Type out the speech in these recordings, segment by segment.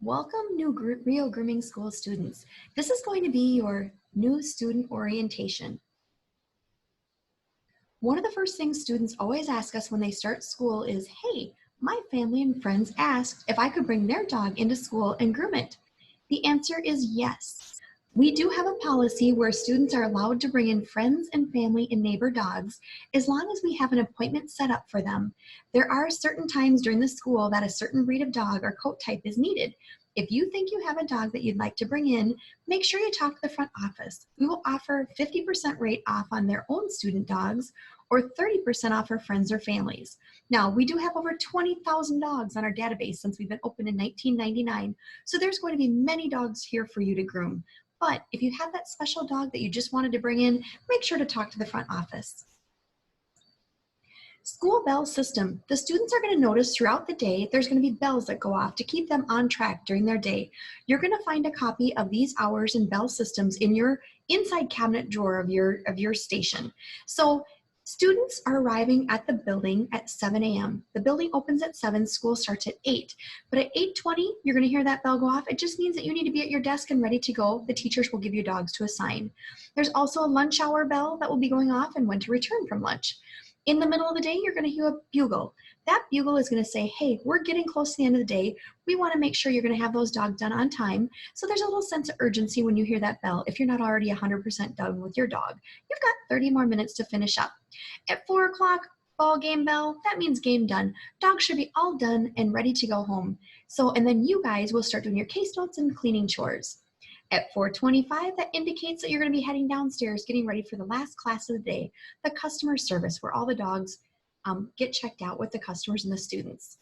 Welcome, new Rio Grooming School students. This is going to be your new student orientation. One of the first things students always ask us when they start school is, hey, my family and friends asked if I could bring their dog into school and groom it. The answer is yes. We do have a policy where students are allowed to bring in friends and family and neighbor dogs as long as we have an appointment set up for them. There are certain times during the school that a certain breed of dog or coat type is needed. If you think you have a dog that you'd like to bring in, make sure you talk to the front office. We will offer 50% rate off on their own student dogs or 30% off for friends or families. Now, we do have over 20,000 dogs on our database since we've been open in 1999, so there's going to be many dogs here for you to groom. But if you have that special dog that you just wanted to bring in, make sure to talk to the front office. School bell system. The students are going to notice throughout the day there's going to be bells that go off to keep them on track during their day. You're going to find a copy of these hours and bell systems in your inside cabinet drawer of your station. So students are arriving at the building at 7 a.m. The building opens at 7, school starts at 8. But at 8:20, you're going to hear that bell go off. It just means that you need to be at your desk and ready to go. The teachers will give you dogs to assign. There's also a lunch hour bell that will be going off and when to return from lunch. In the middle of the day, you're going to hear a bugle. That bugle is going to say, hey, we're getting close to the end of the day. We want to make sure you're going to have those dogs done on time. So there's a little sense of urgency when you hear that bell if you're not already 100% done with your dog. You've got 30 more minutes to finish up. At 4 o'clock, ball game bell, that means game done. Dogs should be all done and ready to go home. And then you guys will start doing your case notes and cleaning chores. At 4:25, that indicates that you're going to be heading downstairs, getting ready for the last class of the day, the customer service, where all the dogs get checked out with the customers and the students.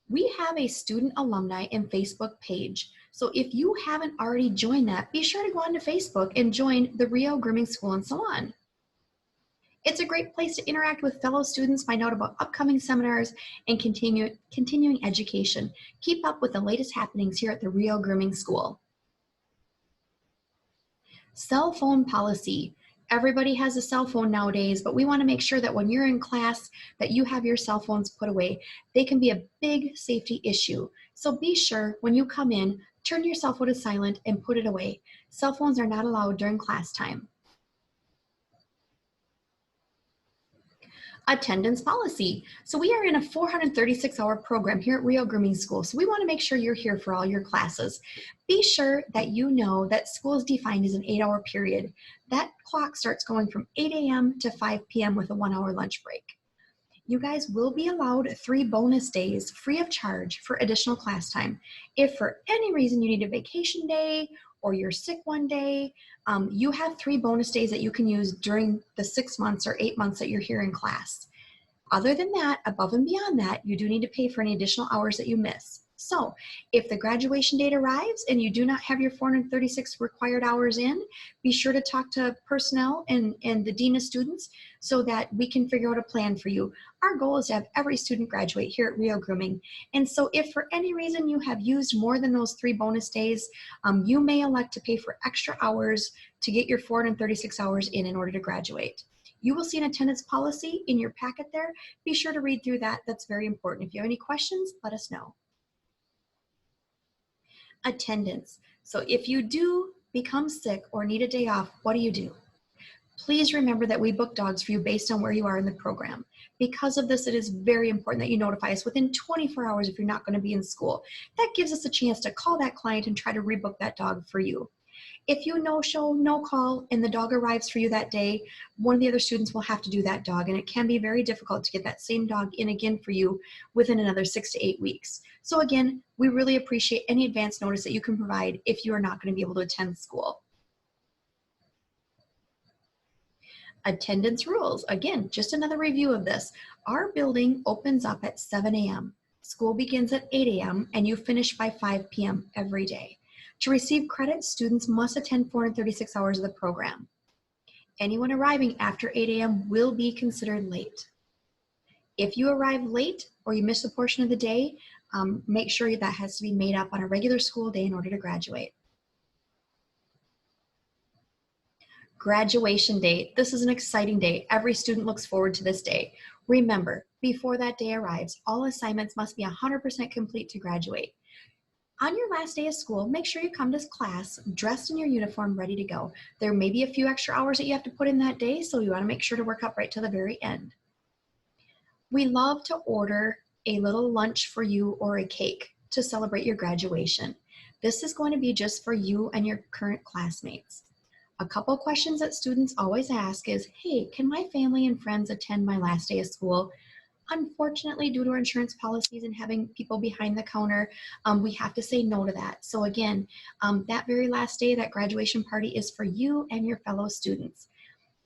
We have a student alumni and Facebook page. So if you haven't already joined that, be sure to go onto Facebook and join the Rio Grooming School and Salon. It's a great place to interact with fellow students, find out about upcoming seminars, and continuing education. Keep up with the latest happenings here at the Rio Grooming School. Cell phone policy. Everybody has a cell phone nowadays, but we want to make sure that when you're in class that you have your cell phones put away. They can be a big safety issue. So be sure when you come in, turn your cell phone to silent and put it away. Cell phones are not allowed during class time. Attendance policy. So we are in a 436-hour program here at Rio Grooming School. So we want to make sure you're here for all your classes. Be sure that you know that school is defined as an 8-hour period. That clock starts going from 8 a.m. to 5 p.m. with a 1-hour lunch break. You guys will be allowed 3 bonus days free of charge for additional class time. If for any reason you need a vacation day or you're sick one day, you have 3 bonus days that you can use during the 6 months or 8 months that you're here in class. Other than that, above and beyond that, you do need to pay for any additional hours that you miss. So if the graduation date arrives and you do not have your 436 required hours in, be sure to talk to personnel and the dean of students so that we can figure out a plan for you. Our goal is to have every student graduate here at Rio Grooming. And so if for any reason you have used more than those 3 bonus days, you may elect to pay for extra hours to get your 436 hours in order to graduate. You will see an attendance policy in your packet there. Be sure to read through that. That's very important. If you have any questions, let us know. Attendance. So if you do become sick or need a day off, what do? Please remember that we book dogs for you based on where you are in the program. Because of this, it is very important that you notify us within 24 hours if you're not going to be in school. That gives us a chance to call that client and try to rebook that dog for you. If you no-show, no-call, and the dog arrives for you that day, one of the other students will have to do that dog, and it can be very difficult to get that same dog in again for you within another 6 to 8 weeks. So again, we really appreciate any advance notice that you can provide if you are not going to be able to attend school. Attendance rules. Again, just another review of this. Our building opens up at 7 a.m. School begins at 8 a.m. and you finish by 5 p.m. every day. To receive credit, students must attend 436 hours of the program. Anyone arriving after 8 a.m. will be considered late. If you arrive late or you miss a portion of the day, make sure that has to be made up on a regular school day in order to graduate. Graduation date. This is an exciting day. Every student looks forward to this day. Remember, before that day arrives. All assignments must be 100% complete to graduate. On your last day of school, make sure you come to class dressed in your uniform, ready to go. There may be a few extra hours that you have to put in that day, so you want to make sure to work up right to the very end. We love to order a little lunch for you or a cake to celebrate your graduation. This is going to be just for you and your current classmates. A couple questions that students always ask is, hey, can my family and friends attend my last day of school? Unfortunately, due to our insurance policies and having people behind the counter, we have to say no to that. So again, that very last day, that graduation party is for you and your fellow students.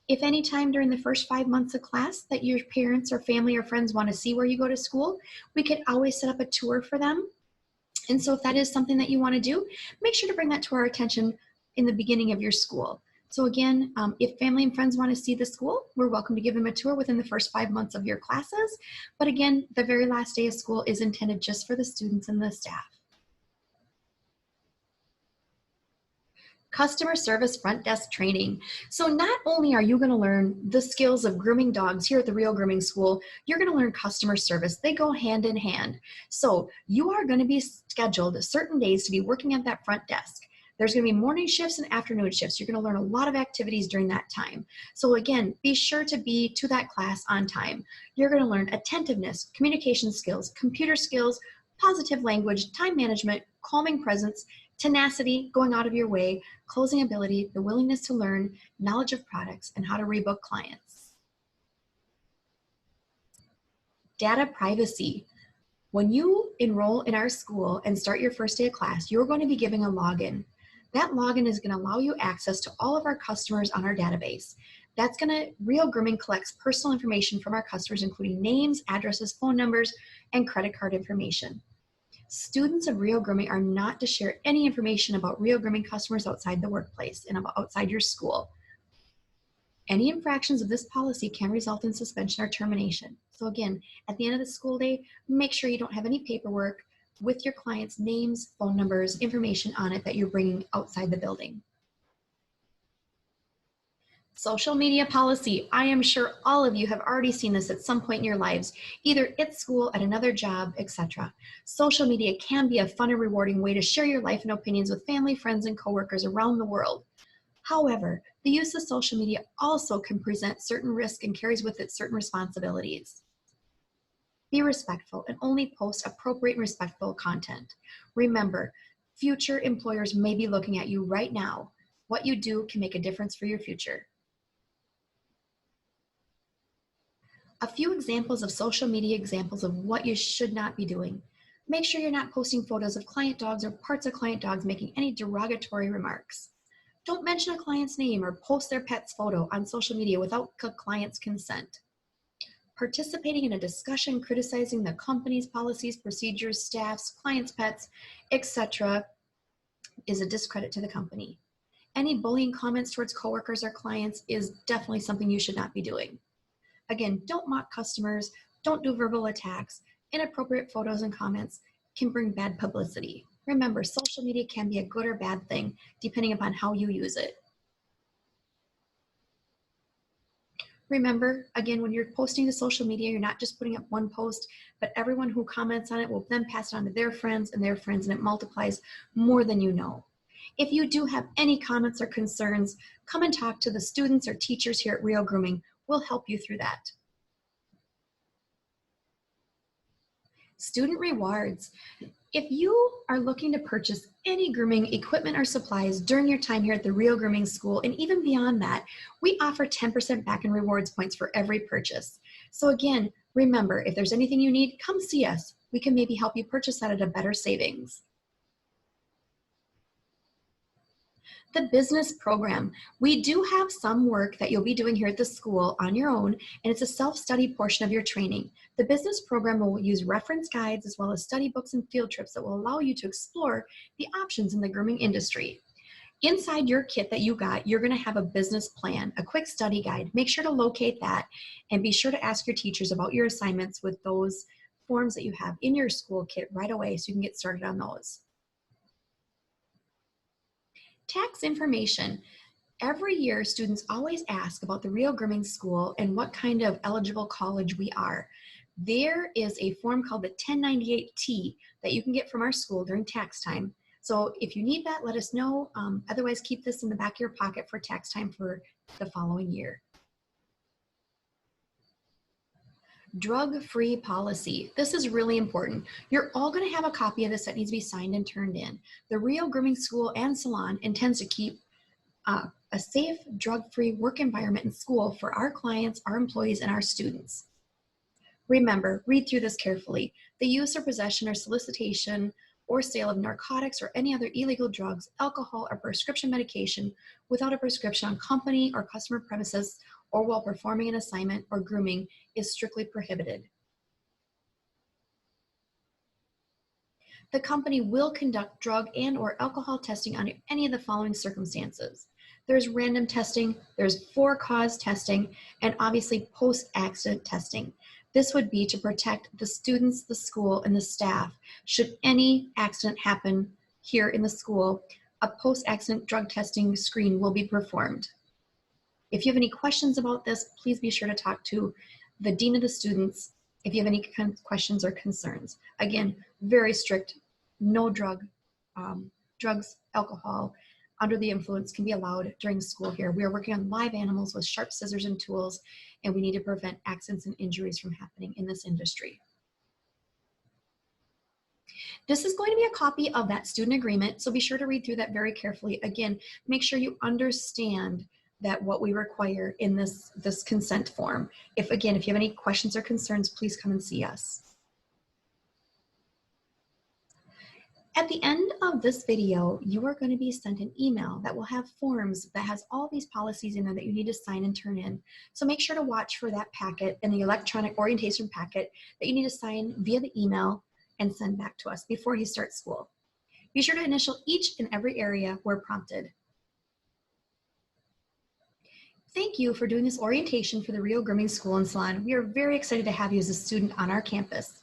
If any time during the first 5 months of class that your parents or family or friends want to see where you go to school, we could always set up a tour for them. And so if that is something that you want to do, make sure to bring that to our attention in the beginning of your school. So again, if family and friends want to see the school, we're welcome to give them a tour within the first 5 months of your classes. But again, the very last day of school is intended just for the students and the staff. Customer service front desk training. So not only are you going to learn the skills of grooming dogs here at the Real Grooming School, you're going to learn customer service. They go hand in hand. So you are going to be scheduled certain days to be working at that front desk. There's going to be morning shifts and afternoon shifts. You're going to learn a lot of activities during that time. So again, be sure to be to that class on time. You're going to learn attentiveness, communication skills, computer skills, positive language, time management, calming presence, tenacity, going out of your way, closing ability, the willingness to learn, knowledge of products, and how to rebook clients. Data privacy. When you enroll in our school and start your first day of class, you're going to be giving a login. That login is going to allow you access to all of our customers on our database. That's going to, Real Grooming collects personal information from our customers, including names, addresses, phone numbers, and credit card information. Students of Real Grooming are not to share any information about Real Grooming customers outside the workplace and outside your school. Any infractions of this policy can result in suspension or termination. So again, at the end of the school day, make sure you don't have any paperwork with your clients' names, phone numbers, information on it that you're bringing outside the building. Social media policy. I am sure all of you have already seen this at some point in your lives, either at school, at another job, etc. Social media can be a fun and rewarding way to share your life and opinions with family, friends, and coworkers around the world. However, the use of social media also can present certain risks and carries with it certain responsibilities. Be respectful and only post appropriate and respectful content. Remember, future employers may be looking at you right now. What you do can make a difference for your future. A few examples of social media examples of what you should not be doing. Make sure you're not posting photos of client dogs or parts of client dogs making any derogatory remarks. Don't mention a client's name or post their pet's photo on social media without the client's consent. Participating in a discussion criticizing the company's policies, procedures, staffs, clients' pets, etc. is a discredit to the company. Any bullying comments towards coworkers or clients is definitely something you should not be doing. Again, don't mock customers, don't do verbal attacks. Inappropriate photos and comments can bring bad publicity. Remember, social media can be a good or bad thing, depending upon how you use it. Remember, again, when you're posting to social media, you're not just putting up one post, but everyone who comments on it will then pass it on to their friends, and it multiplies more than you know. If you do have any comments or concerns, come and talk to the students or teachers here at Real Grooming. We'll help you through that. Student rewards. If you are looking to purchase any grooming equipment or supplies during your time here at the Real Grooming School, and even beyond that, we offer 10% back in rewards points for every purchase. So again, remember, if there's anything you need, come see us. We can maybe help you purchase that at a better savings. The business program. We do have some work that you'll be doing here at the school on your own, and it's a self-study portion of your training. The business program will use reference guides as well as study books and field trips that will allow you to explore the options in the grooming industry. Inside your kit that you got, you're going to have a business plan, a quick study guide. Make sure to locate that and be sure to ask your teachers about your assignments with those forms that you have in your school kit right away so you can get started on those. Tax information. Every year, students always ask about the Real Grooming School and what kind of eligible college we are. There is a form called the 1098T that you can get from our school during tax time. So if you need that, let us know. Otherwise, keep this in the back of your pocket for tax time for the following year. Drug-free policy. This is really important. You're all going to have a copy of this that needs to be signed and turned in. The Rio Grooming School and Salon intends to keep a safe, drug-free work environment in school for our clients, our employees, and our students. Remember, read through this carefully. The use or possession or solicitation or sale of narcotics or any other illegal drugs, alcohol, or prescription medication without a prescription on company or customer premises or while performing an assignment or grooming is strictly prohibited. The company will conduct drug and or alcohol testing under any of the following circumstances. There's random testing, there's for-cause testing, and obviously post-accident testing. This would be to protect the students, the school, and the staff. Should any accident happen here in the school, a post-accident drug testing screen will be performed. If you have any questions about this, please be sure to talk to the dean of the students if you have any questions or concerns. Again, very strict, no drugs, alcohol, under the influence can be allowed during school here. We are working on live animals with sharp scissors and tools, and we need to prevent accidents and injuries from happening in this industry. This is going to be a copy of that student agreement, so be sure to read through that very carefully. Again, make sure you understand that what we require in this consent form. If you have any questions or concerns, please come and see us. At the end of this video, you are going to be sent an email that will have forms that has all these policies in there that you need to sign and turn in. So make sure to watch for that packet in the electronic orientation packet that you need to sign via the email and send back to us before you start school. Be sure to initial each and every area where prompted. Thank you for doing this orientation for the Rio Grooming School and Salon. We are very excited to have you as a student on our campus.